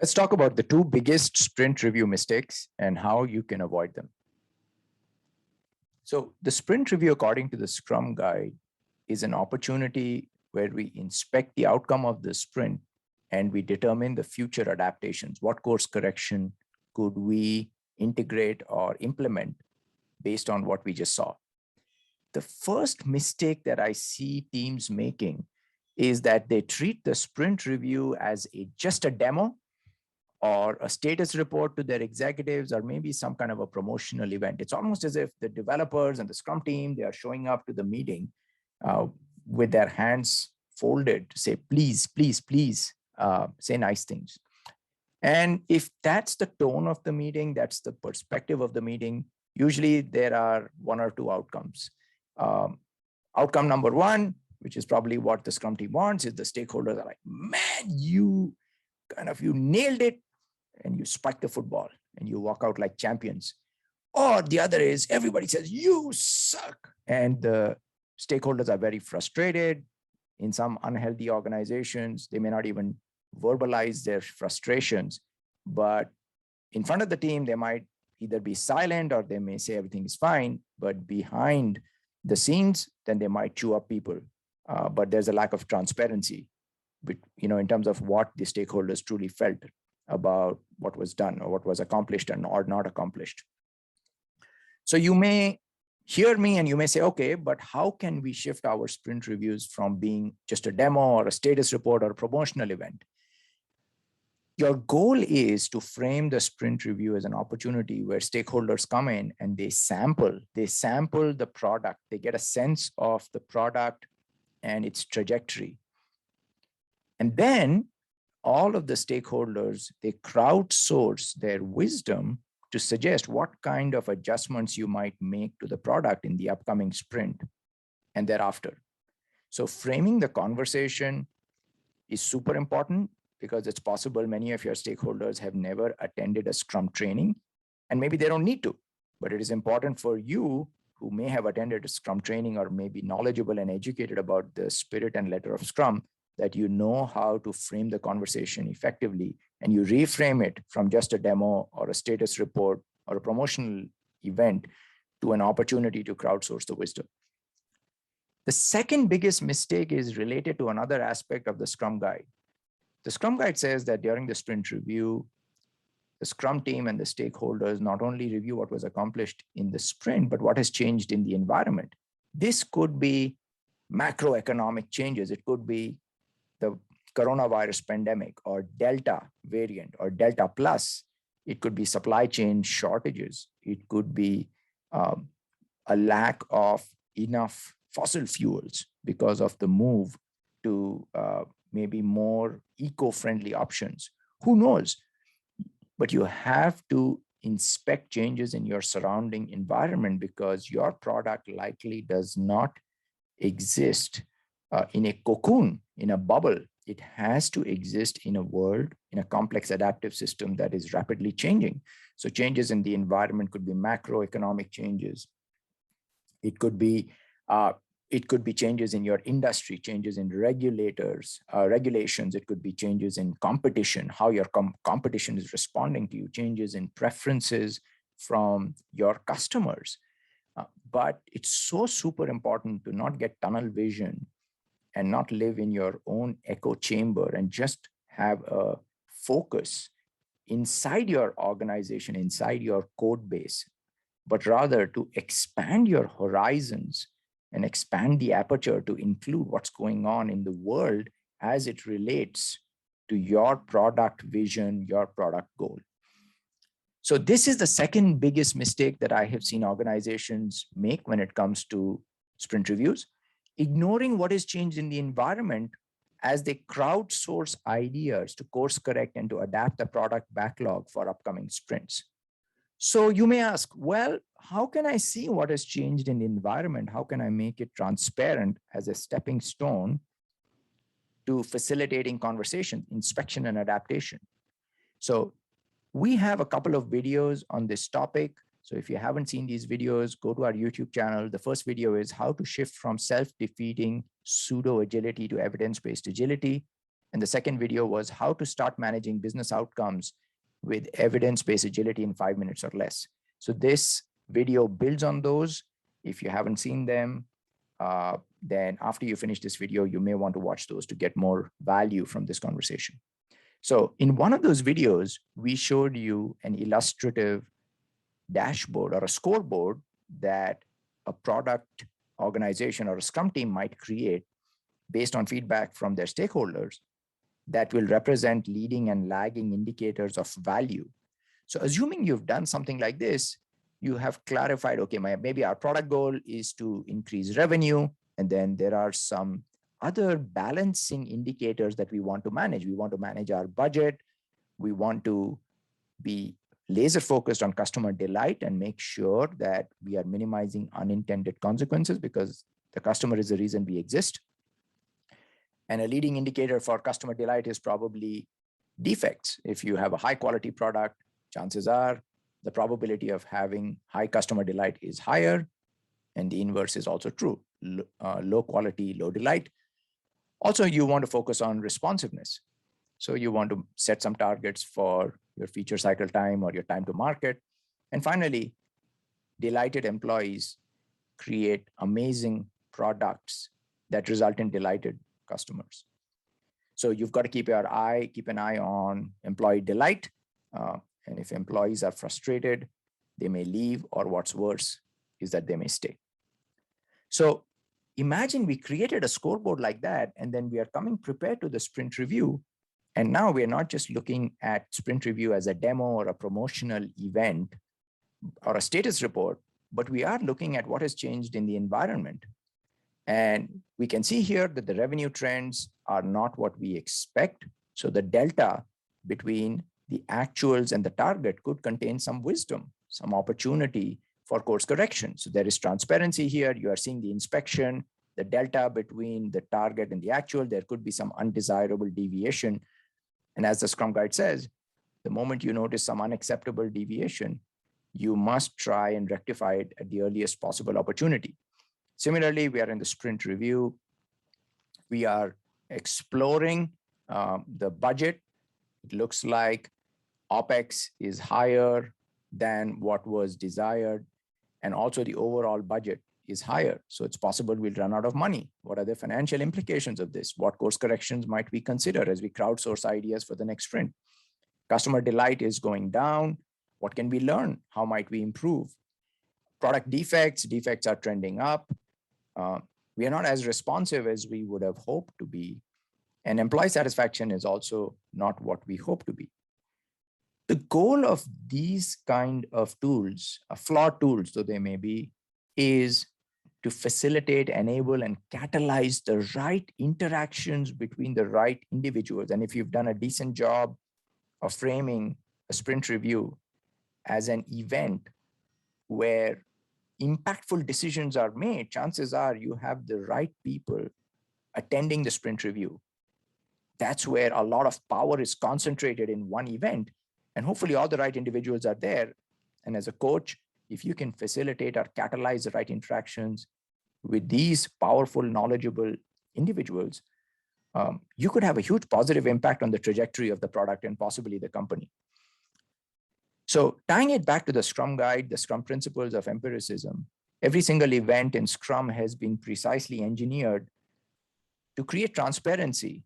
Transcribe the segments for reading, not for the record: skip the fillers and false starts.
Let's talk about the two biggest sprint review mistakes and how you can avoid them. So the sprint review, according to the Scrum guide, is an opportunity where we inspect the outcome of the sprint and we determine the future adaptations. What course correction could we integrate or implement based on what we just saw? The first mistake that I see teams making is that they treat the sprint review as just a demo or a status report to their executives, or maybe some kind of a promotional event. It's almost as if the developers and the Scrum team, they are showing up to the meeting with their hands folded to say, please, please, please, say nice things. And if that's the tone of the meeting, that's the perspective of the meeting, usually there are one or two outcomes. Outcome number one, which is probably what the Scrum team wants, is the stakeholders are like, man, you nailed it, and you spike the football and you walk out like champions. Or the other is everybody says, you suck. And the stakeholders are very frustrated. In some unhealthy organizations, they may not even verbalize their frustrations, but in front of the team, they might either be silent or they may say everything is fine, but behind the scenes, then they might chew up people. But there's a lack of transparency, in terms of what the stakeholders truly felt about what was done or what was accomplished or not accomplished. So you may hear me and you may say, okay, but how can we shift our sprint reviews from being just a demo or a status report or a promotional event? Your goal is to frame the sprint review as an opportunity where stakeholders come in and they sample the product, they get a sense of the product and its trajectory. And then all of the stakeholders, they crowdsource their wisdom to suggest what kind of adjustments you might make to the product in the upcoming sprint and thereafter. So framing the conversation is super important because it's possible many of your stakeholders have never attended a Scrum training, and maybe they don't need to, but it is important for you who may have attended a Scrum training or may be knowledgeable and educated about the spirit and letter of Scrum, that you know how to frame the conversation effectively and you reframe it from just a demo or a status report or a promotional event to an opportunity to crowdsource the wisdom. The second biggest mistake is related to another aspect of the Scrum guide. The Scrum guide says that during the sprint review, the Scrum team and the stakeholders not only review what was accomplished in the sprint, but what has changed in the environment. This could be macroeconomic changes. It could be the coronavirus pandemic or Delta variant or Delta plus. It could be supply chain shortages. It could be a lack of enough fossil fuels because of the move to maybe more eco-friendly options. Who knows? But you have to inspect changes in your surrounding environment because your product likely does not exist in a cocoon, in a bubble. It has to exist in a world, in a complex adaptive system that is rapidly changing. So changes in the environment could be macroeconomic changes. It could be changes in your industry, changes in regulations. It could be changes in competition, how your competition is responding to you, changes in preferences from your customers. But it's so super important to not get tunnel vision and not live in your own echo chamber and just have a focus inside your organization, inside your code base, but rather to expand your horizons and expand the aperture to include what's going on in the world as it relates to your product vision, your product goal. So this is the second biggest mistake that I have seen organizations make when it comes to sprint reviews, ignoring what has changed in the environment as they crowdsource ideas to course correct and to adapt the product backlog for upcoming sprints. So you may ask, well, how can I see what has changed in the environment? How can I make it transparent as a stepping stone to facilitating conversation, inspection, and adaptation? So we have a couple of videos on this topic. So if you haven't seen these videos, go to our YouTube channel. The first video is how to shift from self-defeating pseudo agility to evidence-based agility. And the second video was how to start managing business outcomes with evidence-based agility in 5 minutes or less. So this video builds on those. If you haven't seen them, then after you finish this video, you may want to watch those to get more value from this conversation. So in one of those videos, we showed you an illustrative dashboard or a scoreboard that a product organization or a Scrum team might create based on feedback from their stakeholders that will represent leading and lagging indicators of value. So assuming you've done something like this, you have clarified, okay, maybe our product goal is to increase revenue, and then there are some other balancing indicators that we want to manage. We want to manage our budget. We want to be laser focused on customer delight and make sure that we are minimizing unintended consequences because the customer is the reason we exist. And a leading indicator for customer delight is probably defects. If you have a high quality product, chances are the probability of having high customer delight is higher. And the inverse is also true. Low quality, low delight. Also, you want to focus on responsiveness. So you want to set some targets for your feature cycle time or your time to market. And finally, delighted employees create amazing products that result in delighted customers. So you've got to keep an eye on employee delight. And if employees are frustrated, they may leave, or what's worse is that they may stay. So imagine we created a scoreboard like that, and then we are coming prepared to the sprint review. And now we're not just looking at sprint review as a demo or a promotional event or a status report, but we are looking at what has changed in the environment. And we can see here that the revenue trends are not what we expect. So the delta between the actuals and the target could contain some wisdom, some opportunity for course correction. So there is transparency here. You are seeing the inspection, the delta between the target and the actual. There could be some undesirable deviation. And as the Scrum Guide says, the moment you notice some unacceptable deviation, you must try and rectify it at the earliest possible opportunity. Similarly, we are in the sprint review. We are exploring the budget. It looks like OpEx is higher than what was desired. And also the overall budget is higher. So it's possible we'll run out of money. What are the financial implications of this? What course corrections might we consider as we crowdsource ideas for the next sprint? Customer delight is going down. What can we learn? How might we improve? Product defects are trending up. We are not as responsive as we would have hoped to be. And employee satisfaction is also not what we hope to be. The goal of these kind of tools, flawed tools though they may be, is to facilitate, enable, and catalyze the right interactions between the right individuals. And if you've done a decent job of framing a sprint review as an event where impactful decisions are made, chances are you have the right people attending the sprint review. That's where a lot of power is concentrated in one event. And hopefully all the right individuals are there. And as a coach, if you can facilitate or catalyze the right interactions with these powerful, knowledgeable individuals, you could have a huge positive impact on the trajectory of the product and possibly the company. So tying it back to the Scrum Guide, the Scrum principles of empiricism, every single event in Scrum has been precisely engineered to create transparency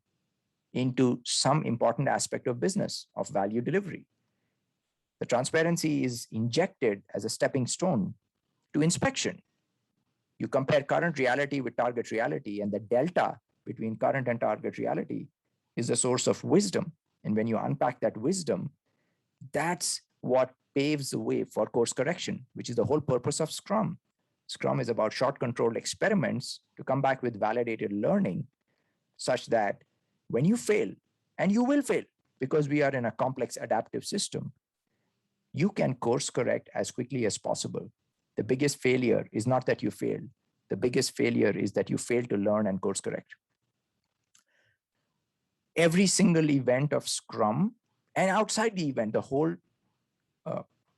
into some important aspect of business, of value delivery. The transparency is injected as a stepping stone to inspection. You compare current reality with target reality, and the delta between current and target reality is the source of wisdom. And when you unpack that wisdom, that's what paves the way for course correction, which is the whole purpose of Scrum. Scrum is about short controlled experiments to come back with validated learning such that when you fail, and you will fail because we are in a complex adaptive system, you can course correct as quickly as possible. The biggest failure is not that you failed. The biggest failure is that you failed to learn and course correct. Every single event of Scrum, and outside the event, the whole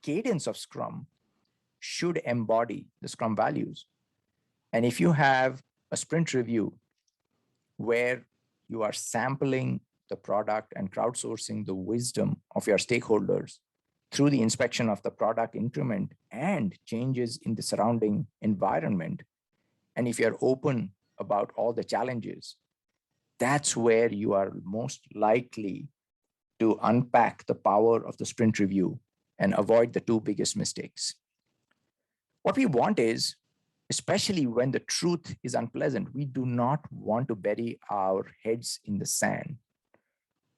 cadence of Scrum should embody the Scrum values. And if you have a sprint review where you are sampling the product and crowdsourcing the wisdom of your stakeholders through the inspection of the product increment and changes in the surrounding environment, and if you're open about all the challenges, that's where you are most likely to unpack the power of the sprint review and avoid the two biggest mistakes. What we want is, especially when the truth is unpleasant, we do not want to bury our heads in the sand.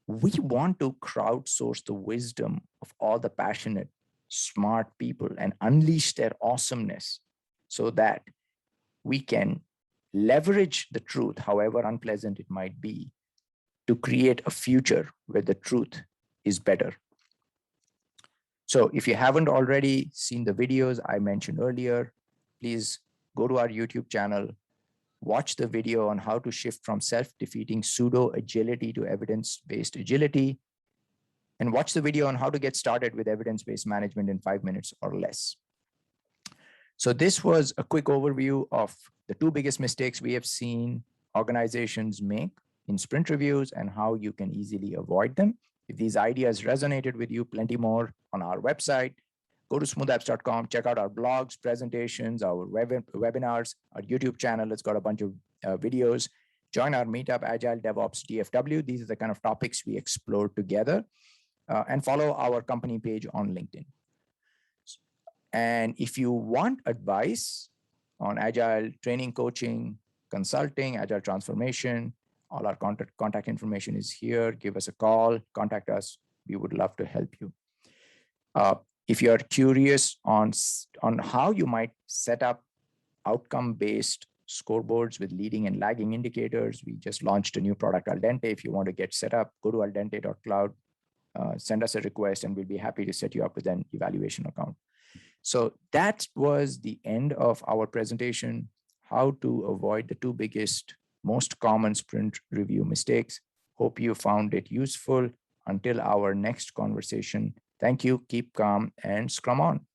We want to crowdsource the wisdom of all the passionate, smart people and unleash their awesomeness so that we can leverage the truth, however unpleasant it might be, to create a future where the truth is better. So if you haven't already seen the videos I mentioned earlier, please go to our YouTube channel, watch the video on how to shift from self-defeating pseudo-agility to evidence-based agility, and watch the video on how to get started with evidence-based management in 5 minutes or less. So this was a quick overview of the two biggest mistakes we have seen organizations make in sprint reviews and how you can easily avoid them. If these ideas resonated with you, plenty more on our website. Go to smoothapps.com, check out our blogs, presentations, our webinars, our YouTube channel. It's got a bunch of videos. Join our meetup, Agile DevOps DFW. These are the kind of topics we explore together. And follow our company page on LinkedIn. And if you want advice on Agile training, coaching, consulting, Agile transformation, all our contact information is here. Give us a call, contact us. We would love to help you. If you're curious on how you might set up outcome-based scoreboards with leading and lagging indicators, we just launched a new product, Al Dente. If you want to get set up, go to aldente.cloud, send us a request, and we'll be happy to set you up with an evaluation account. So that was the end of our presentation, how to avoid the two biggest, most common sprint review mistakes. Hope you found it useful. Until our next conversation, thank you, keep calm, and scrum on.